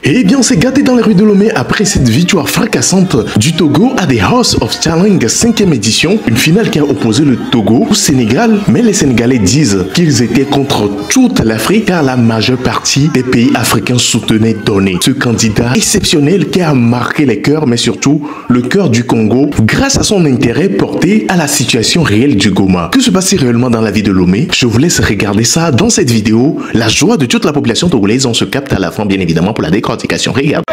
Eh bien, on s'est gâté dans les rues de Lomé après cette victoire fracassante du Togo à des House of Challenge 5e édition. Une finale qui a opposé le Togo au Sénégal. Mais les Sénégalais disent qu'ils étaient contre toute l'Afrique car la majeure partie des pays africains soutenaient Donné. Ce candidat exceptionnel qui a marqué les cœurs, mais surtout le cœur du Congo grâce à son intérêt porté à la situation réelle du Goma. Que se passe-t-il réellement dans la vie de Lomé? Je vous laisse regarder ça dans cette vidéo. La joie de toute la population togolaise, on se capte à la fin bien évidemment pour la décrotication. Regarde.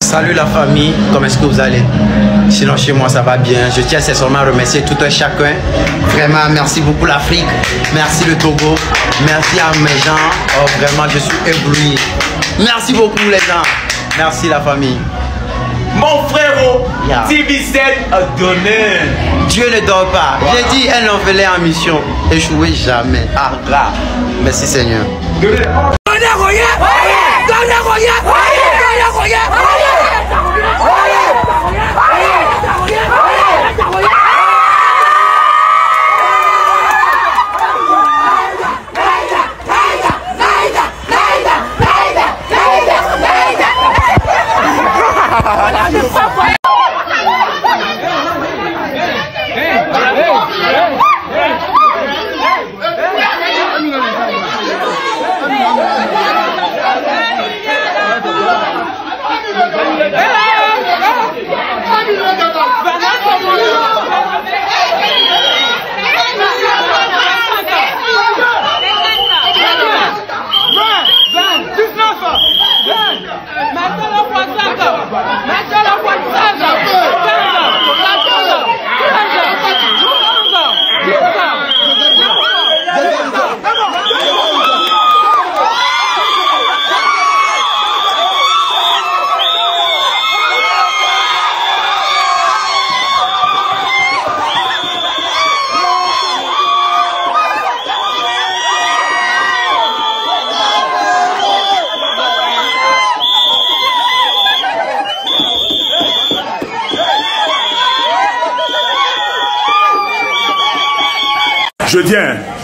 Salut la famille, comment est-ce que vous allez? Sinon chez moi ça va bien. Je tiens sincèrement à remercier tout un chacun. Vraiment merci beaucoup l'Afrique, merci le Togo, merci à mes gens. Oh, vraiment je suis ébloui. Merci beaucoup les gens, merci la famille. Mon frérot, TV7 a donné. Dieu ne dort pas. J'ai dit un orphelin en mission, échoué jamais. Ah grave, merci Seigneur.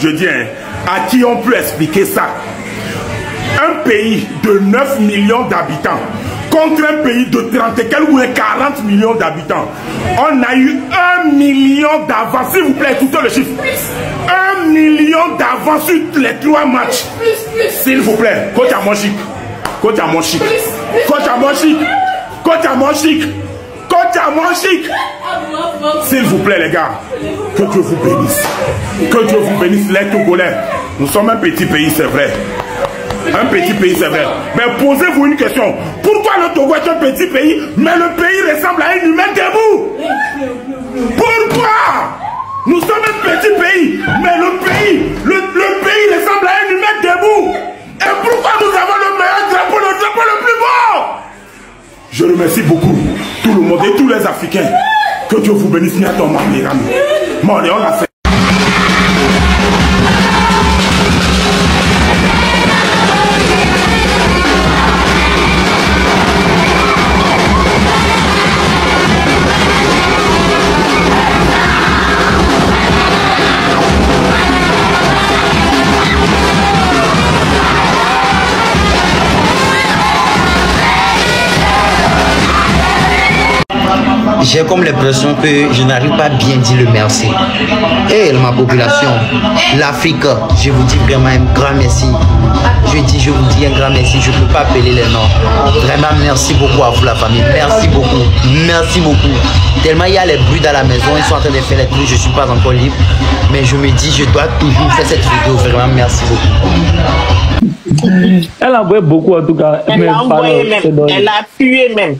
Je dis, à qui on peut expliquer ça? Un pays de 9 millions d'habitants contre un pays de 30 et quelques ou 40 millions d'habitants. On a eu 1 million d'avance, s'il vous plaît, écoutez le chiffre. 1 million d'avance sur les 3 matchs. S'il vous plaît, coach à mon chic. Coach à mon chic. Coach à mon chic. Coach à mon chic. Coach à mon chic. S'il vous plaît les gars, que Dieu vous bénisse. Que Dieu vous bénisse les Togolais. Nous sommes un petit pays, c'est vrai. Un petit pays, c'est vrai. Mais posez-vous une question. Pourquoi le Togo est un petit pays, mais le pays ressemble à un humain debout? Pourquoi? Nous sommes un petit pays, mais le pays ressemble à un humain debout. Et pourquoi nous avons le meilleur drapeau, le drapeau le plus beau? Je remercie beaucoup tout le monde et tous les Africains. Que Dieu vous bénisse, Niaton Mamirami. On l'a fait. j'ai comme l'impression que je n'arrive pas à bien dire le merci. Et ma population, l'Afrique, je vous dis vraiment un grand merci. Je vous dis un grand merci, je ne peux pas appeler les noms. Vraiment, merci beaucoup à vous la famille, merci beaucoup, merci beaucoup. Tellement il y a les bruits dans la maison, ils sont en train de faire les trucs, je ne suis pas encore libre. Mais je me dis, je dois toujours faire cette vidéo, vraiment, merci beaucoup. Elle a envoyé beaucoup en tout cas. Elle a envoyé même, elle a appuyé même.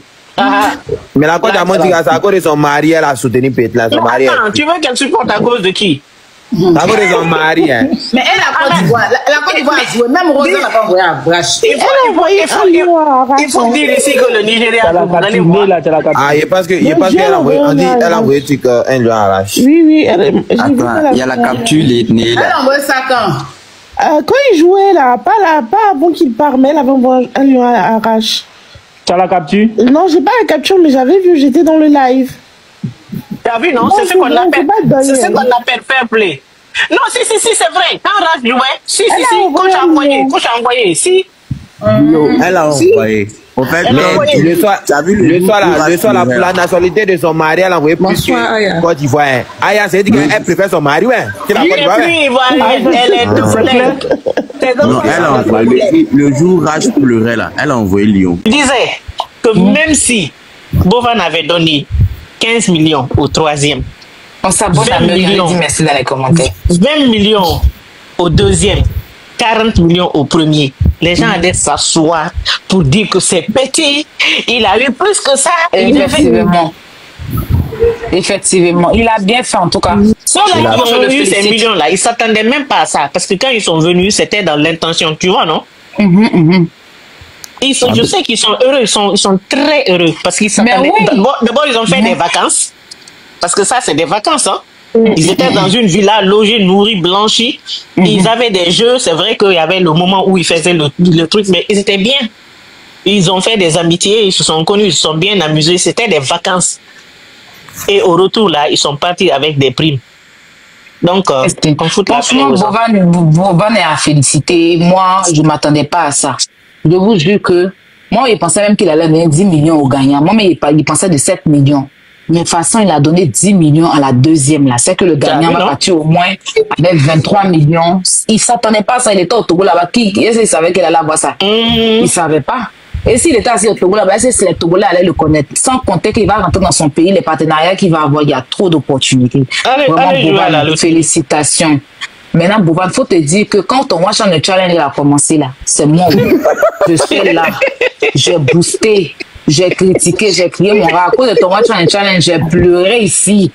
Mais la cause d'Amon dit que c'est à cause de son mari, elle a soutenu Petla, son mari. Attends, tu veux qu'elle supporte à cause de qui? C'est à cause de son mari, hein. Mais elle a Côte d'Ivoire, la Côte d'Ivoire a joué, même Rosa n'a pas envoyé à Brache. Il faut dire ici que le Nigeria allez voir. Ah, je pense qu'elle a envoyé un lion à Rache. Oui, attends, il y a la capture, les elle a envoyé ça quand? Quand il jouait là, pas avant qu'il parte, mais elle avait envoyé un lion à Rache. Tu as la capture? Non, j'ai pas la capture, mais j'avais vu, j'étais dans le live. T'as vu, non? C'est ce qu'on appelle fair play. Non, si, c'est vrai. Quand Raf jouait, si, coach a envoyé, si. Elle a envoyé. En fait, le soir là, pour la nationalité de son mari, elle a envoyé plus que Côte d'Ivoire. Aya, c'est dit qu'elle préfère son mari, ouais. C'est la Côte d'Ivoire. Elle est double. Non, elle a envoyé, le jour où Rach pleurait là, elle a envoyé Lyon. Je disais que même si Bovan avait donné 15 millions au troisième, on s'abonne à me dire merci dans les commentaires. 20 millions au deuxième, 40 millions au premier. Les gens allaient s'asseoir pour dire que c'est petit. Il a eu plus que ça. Effectivement, il a bien fait en tout cas. Ceux qui ont eu ces millions-là, ils ne s'attendaient même pas à ça. Parce que quand ils sont venus, c'était dans l'intention, tu vois, non? Je sais qu'ils sont heureux, ils sont très heureux. Parce qu'ils s'attendaient. D'abord, ils ont fait des vacances. Parce que ça, c'est des vacances, hein. Ils étaient dans une villa, logés, nourris, blanchis. Ils avaient des jeux. C'est vrai qu'il y avait le moment où ils faisaient le truc, mais ils étaient bien. Ils ont fait des amitiés, ils se sont connus, ils se sont bien amusés. C'était des vacances. Et au retour, là, ils sont partis avec des primes. Donc, on fout la franchement, Bovan est à féliciter. Moi, je ne m'attendais pas à ça. Je vous jure que moi, il pensait même qu'il allait donner 10 millions aux gagnants. Moi, mais il pensait de 7 millions. Mais de toute façon, il a donné 10 millions à la deuxième. Là, c'est que le gagnant va partir au moins avec 23 millions. Il ne s'attendait pas à ça. Il était au Togo là-bas. Est-ce qu'il savait qu'il allait avoir ça? Il ne savait pas. Et s'il était assis au Togo là-bas, est-ce que les Togolais allaient le connaître? Sans compter qu'il va rentrer dans son pays, les partenariats qu'il va avoir, il y a trop d'opportunités. Vraiment, félicitations. Maintenant, Bovan, il faut te dire que quand ton Watch on the Challenge a commencé là, c'est moi. Je suis là. J'ai boosté. J'ai critiqué, j'ai crié mon rat. À cause de ton Watch on the Challenge, j'ai pleuré ici.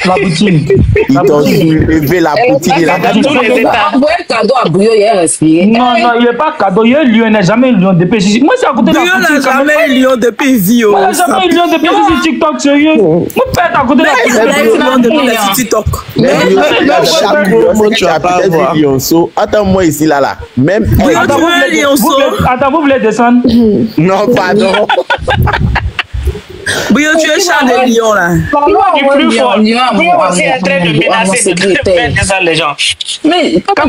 Ma poutine. Ils t'ont levé la poutine. Il a envoyé un cadeau à Bouillot, il a respiré. Non, il n'y a pas cadeau. Il y a un lion, il n'a jamais eu lion depuis. Moi, c'est à côté de la poutine. Bouillot n'a jamais eu lion depuis Vio. Il n'a jamais eu lion depuis sur TikTok, sérieux. Moi, peut-être à côté de la poutine. Il a eu lion depuis TikTok. Chaque moment, tu as peut-être vu lionceau. Attends-moi ici, là. Même. Attends, vous voulez descendre? Non, pardon. Bouillot, tu es chat de lion là. Parlons du plus fort. Bouillot aussi est en train de menacer de faire descendre les gens. Mais quand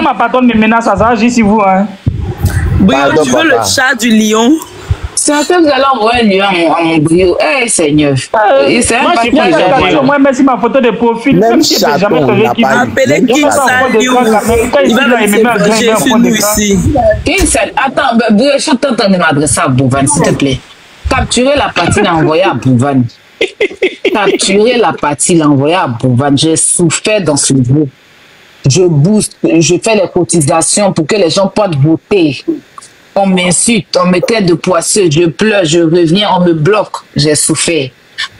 ma patronne me menace à ça, j'ai si vous. Bouillot, tu veux le chat du lion? C'est un peu que vous allez envoyer un lion à mon Bouillot. Eh, Seigneur. Moi, merci ma photo de profil. Même si jamais appelez King Saliou. Il va venir se venger sur nous ici. King Saliou, attends, Bouillot, je suis en train de m'adresser à Bovan, s'il te plaît. Capturer la partie, l'envoyer à Bovan. Capturer la partie, l'envoyer à Bovan. J'ai souffert dans ce groupe. Je booste, je fais les cotisations pour que les gens puissent voter. On m'insulte, on me traite de poisseux, je pleure, je reviens, on me bloque. J'ai souffert.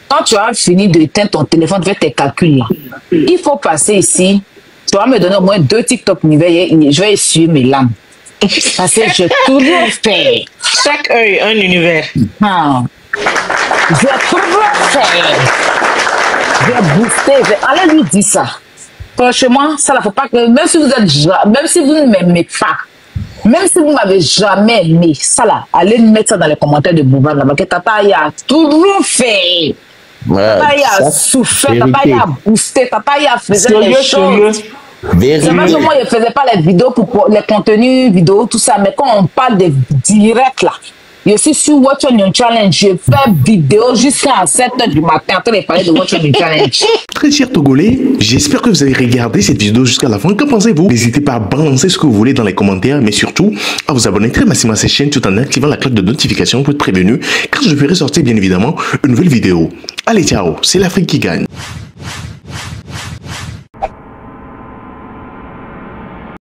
Quand tu as fini de éteindre ton téléphone, fais tes calculs là. Il faut passer ici. Tu vas me donner au moins 2 TikTok univers. Je vais essuyer mes larmes. Parce que j'ai toujours fait. Chaque œil, un univers. J'ai toujours fait. J'ai boosté. Allez lui dire ça. Franchement, ça ne faut pas que. Même si vous ne m'aimez pas, même si vous ne m'avez jamais aimé, ça là, allez mettre ça dans les commentaires de Bovan là-bas. Que Tata a toujours fait. Tata a souffert, Tata a boosté, Tata a fait les choses. C'est pas que moi je ne faisais pas les vidéos pour les contenus vidéo, tout ça, mais quand on parle de direct là, Je suis sur Watch On Your Challenge. Je fais vidéo jusqu'à 7h du matin en train de parler de Watch On Your Challenge. Très chers Togolais, j'espère que vous avez regardé cette vidéo jusqu'à la fin. Que pensez-vous? N'hésitez pas à balancer ce que vous voulez dans les commentaires, mais surtout à vous abonner très massivement à cette chaîne tout en activant la cloche de notification pour être prévenu quand je ferai sortir bien évidemment une nouvelle vidéo. Allez, ciao, c'est l'Afrique qui gagne.